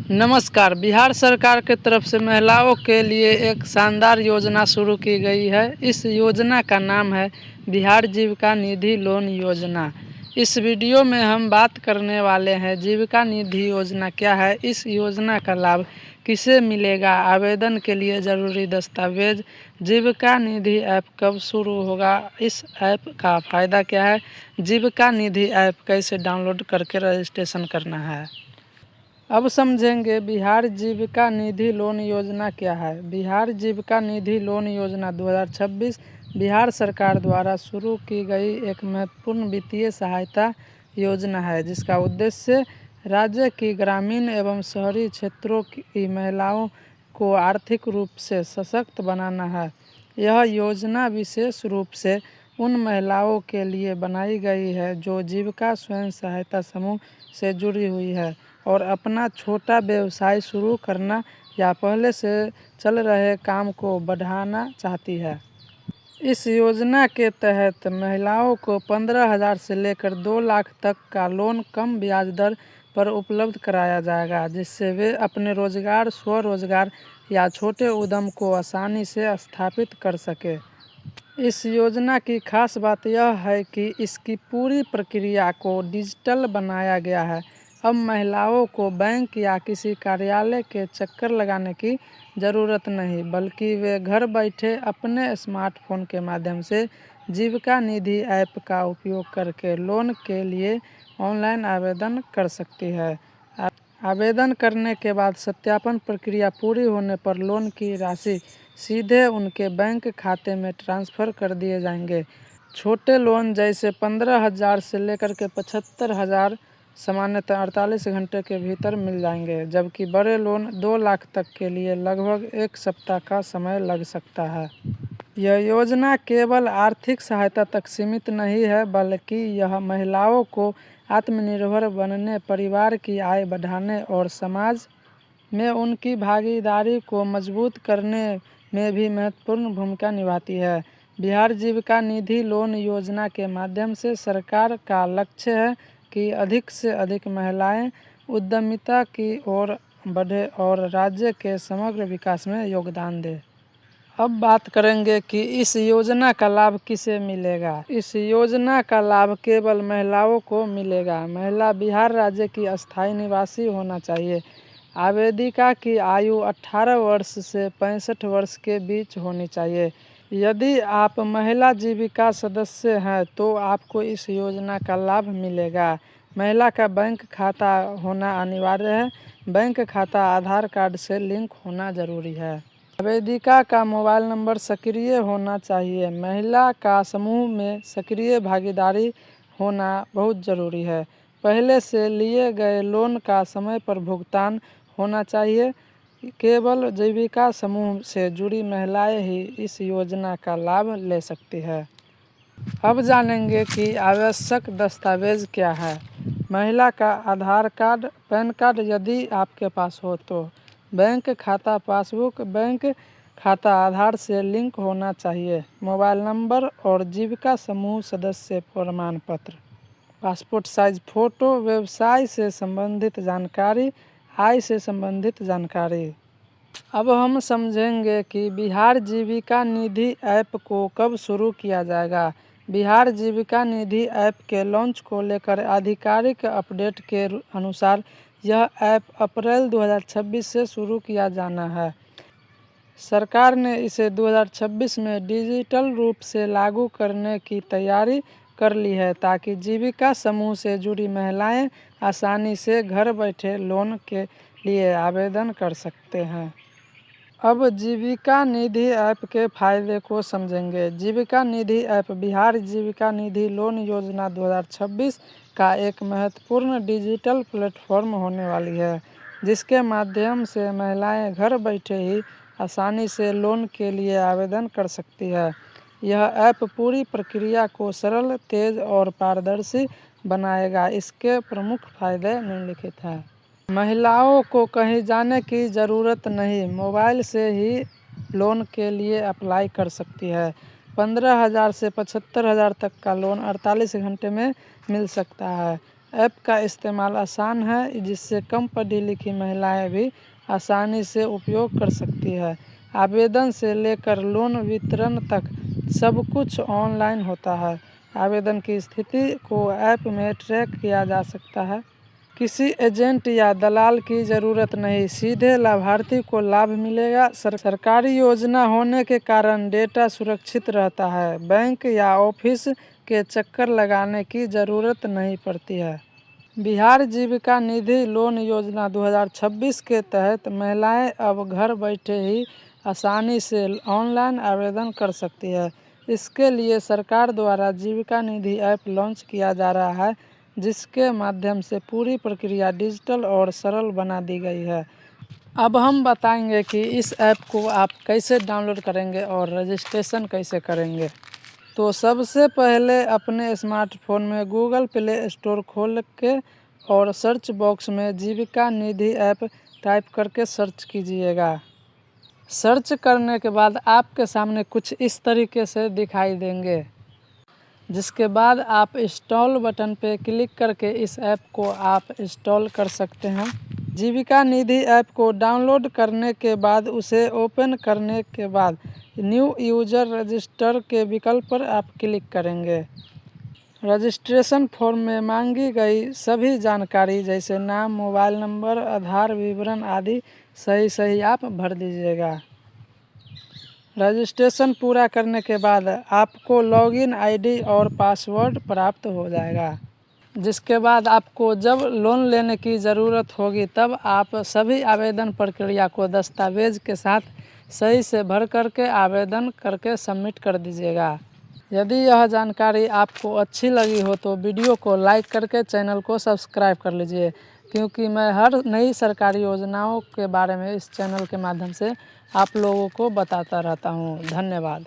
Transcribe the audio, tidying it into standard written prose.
नमस्कार। बिहार सरकार के तरफ से महिलाओं के लिए एक शानदार योजना शुरू की गई है। इस योजना का नाम है बिहार जीविका निधि लोन योजना। इस वीडियो में हम बात करने वाले हैं जीविका निधि योजना क्या है, इस योजना का लाभ किसे मिलेगा, आवेदन के लिए ज़रूरी दस्तावेज, जीविका निधि ऐप कब शुरू होगा, इस ऐप का फ़ायदा क्या है, जीविका निधि ऐप कैसे डाउनलोड करके रजिस्ट्रेशन करना है। अब समझेंगे बिहार जीविका निधि लोन योजना क्या है। बिहार जीविका निधि लोन योजना 2026 बिहार सरकार द्वारा शुरू की गई एक महत्वपूर्ण वित्तीय सहायता योजना है, जिसका उद्देश्य राज्य की ग्रामीण एवं शहरी क्षेत्रों की महिलाओं को आर्थिक रूप से सशक्त बनाना है। यह योजना विशेष रूप से उन महिलाओं के लिए बनाई गई है जो जीविका स्वयं सहायता समूह से जुड़ी हुई है और अपना छोटा व्यवसाय शुरू करना या पहले से चल रहे काम को बढ़ाना चाहती है। इस योजना के तहत महिलाओं को 15,000 से लेकर 2 लाख तक का लोन कम ब्याज दर पर उपलब्ध कराया जाएगा, जिससे वे अपने रोजगार, स्वरोजगार या छोटे उद्यम को आसानी से स्थापित कर सके। इस योजना की खास बात यह है कि इसकी पूरी प्रक्रिया को डिजिटल बनाया गया है। अब महिलाओं को बैंक या किसी कार्यालय के चक्कर लगाने की ज़रूरत नहीं, बल्कि वे घर बैठे अपने स्मार्टफोन के माध्यम से जीविका निधि ऐप का उपयोग करके लोन के लिए ऑनलाइन आवेदन कर सकती है। आवेदन करने के बाद सत्यापन प्रक्रिया पूरी होने पर लोन की राशि सीधे उनके बैंक खाते में ट्रांसफ़र कर दिए जाएंगे। छोटे लोन जैसे 15,000 से लेकर के 75,000 सामान्यतः 48 घंटे के भीतर मिल जाएंगे, जबकि बड़े लोन 2 लाख तक के लिए लगभग 1 सप्ताह का समय लग सकता है। यह योजना केवल आर्थिक सहायता तक सीमित नहीं है, बल्कि यह महिलाओं को आत्मनिर्भर बनने, परिवार की आय बढ़ाने और समाज में उनकी भागीदारी को मजबूत करने में भी महत्वपूर्ण भूमिका निभाती है। बिहार जीविका निधि लोन योजना के माध्यम से सरकार का लक्ष्य है कि अधिक से अधिक महिलाएं उद्यमिता की ओर बढ़े और राज्य के समग्र विकास में योगदान दें। अब बात करेंगे कि इस योजना का लाभ किसे मिलेगा। इस योजना का लाभ केवल महिलाओं को मिलेगा। महिला बिहार राज्य की अस्थायी निवासी होना चाहिए। आवेदिका की आयु 18 वर्ष से 65 वर्ष के बीच होनी चाहिए। यदि आप महिला जीविका सदस्य हैं तो आपको इस योजना का लाभ मिलेगा। महिला का बैंक खाता होना अनिवार्य है। बैंक खाता आधार कार्ड से लिंक होना जरूरी है। आवेदिका का मोबाइल नंबर सक्रिय होना चाहिए। महिला का समूह में सक्रिय भागीदारी होना बहुत ज़रूरी है। पहले से लिए गए लोन का समय पर भुगतान होना चाहिए। केवल जीविका समूह से जुड़ी महिलाएं ही इस योजना का लाभ ले सकती है। अब जानेंगे कि आवश्यक दस्तावेज क्या है। महिला का आधार कार्ड, पैन कार्ड यदि आपके पास हो तो, बैंक खाता पासबुक, बैंक खाता आधार से लिंक होना चाहिए, मोबाइल नंबर और जीविका समूह सदस्य प्रमाण पत्र, पासपोर्ट साइज फ़ोटो, व्यवसाय से संबंधित जानकारी, आय से संबंधित जानकारी। अब हम समझेंगे कि बिहार जीविका निधि ऐप को कब शुरू किया जाएगा। बिहार जीविका निधि ऐप के लॉन्च को लेकर आधिकारिक अपडेट के अनुसार यह ऐप अप्रैल 2026 से शुरू किया जाना है। सरकार ने इसे 2026 में डिजिटल रूप से लागू करने की तैयारी कर ली है, ताकि जीविका समूह से जुड़ी महिलाएं आसानी से घर बैठे लोन के लिए आवेदन कर सकते हैं। अब जीविका निधि ऐप के फायदे को समझेंगे। जीविका निधि ऐप बिहार जीविका निधि लोन योजना 2026 का एक महत्वपूर्ण डिजिटल प्लेटफॉर्म होने वाली है, जिसके माध्यम से महिलाएं घर बैठे ही आसानी से लोन के लिए आवेदन कर सकती है। यह ऐप पूरी प्रक्रिया को सरल, तेज और पारदर्शी बनाएगा। इसके प्रमुख फायदे निम्नलिखित हैं। महिलाओं को कहीं जाने की ज़रूरत नहीं, मोबाइल से ही लोन के लिए अप्लाई कर सकती है। 15,000 से 75,000 तक का लोन 48 घंटे में मिल सकता है। ऐप का इस्तेमाल आसान है, जिससे कम पढ़ी लिखी महिलाएं भी आसानी से उपयोग कर सकती है। आवेदन से लेकर लोन वितरण तक सब कुछ ऑनलाइन होता है। आवेदन की स्थिति को ऐप में ट्रैक किया जा सकता है। किसी एजेंट या दलाल की ज़रूरत नहीं, सीधे लाभार्थी को लाभ मिलेगा। सरकारी योजना होने के कारण डेटा सुरक्षित रहता है। बैंक या ऑफिस के चक्कर लगाने की ज़रूरत नहीं पड़ती है। बिहार जीविका निधि लोन योजना 2026 के तहत महिलाएं अब घर बैठे ही आसानी से ऑनलाइन आवेदन कर सकती है। इसके लिए सरकार द्वारा जीविका निधि ऐप लॉन्च किया जा रहा है, जिसके माध्यम से पूरी प्रक्रिया डिजिटल और सरल बना दी गई है। अब हम बताएंगे कि इस ऐप को आप कैसे डाउनलोड करेंगे और रजिस्ट्रेशन कैसे करेंगे। तो सबसे पहले अपने स्मार्टफोन में गूगल प्ले स्टोर खोल के और सर्च बॉक्स में जीविका निधि ऐप टाइप करके सर्च कीजिएगा। सर्च करने के बाद आपके सामने कुछ इस तरीके से दिखाई देंगे, जिसके बाद आप इंस्टॉल बटन पे क्लिक करके इस ऐप को आप इंस्टॉल कर सकते हैं। जीविका निधि ऐप को डाउनलोड करने के बाद उसे ओपन करने के बाद न्यू यूज़र रजिस्टर के विकल्प पर आप क्लिक करेंगे। रजिस्ट्रेशन फॉर्म में मांगी गई सभी जानकारी जैसे नाम, मोबाइल नंबर, आधार विवरण आदि सही आप भर दीजिएगा। रजिस्ट्रेशन पूरा करने के बाद आपको लॉगिन आईडी और पासवर्ड प्राप्त हो जाएगा, जिसके बाद आपको जब लोन लेने की ज़रूरत होगी तब आप सभी आवेदन प्रक्रिया को दस्तावेज के साथ सही से भर करके आवेदन करके सबमिट कर दीजिएगा। यदि यह जानकारी आपको अच्छी लगी हो तो वीडियो को लाइक करके चैनल को सब्सक्राइब कर लीजिए, क्योंकि मैं हर नई सरकारी योजनाओं के बारे में इस चैनल के माध्यम से आप लोगों को बताता रहता हूँ। धन्यवाद।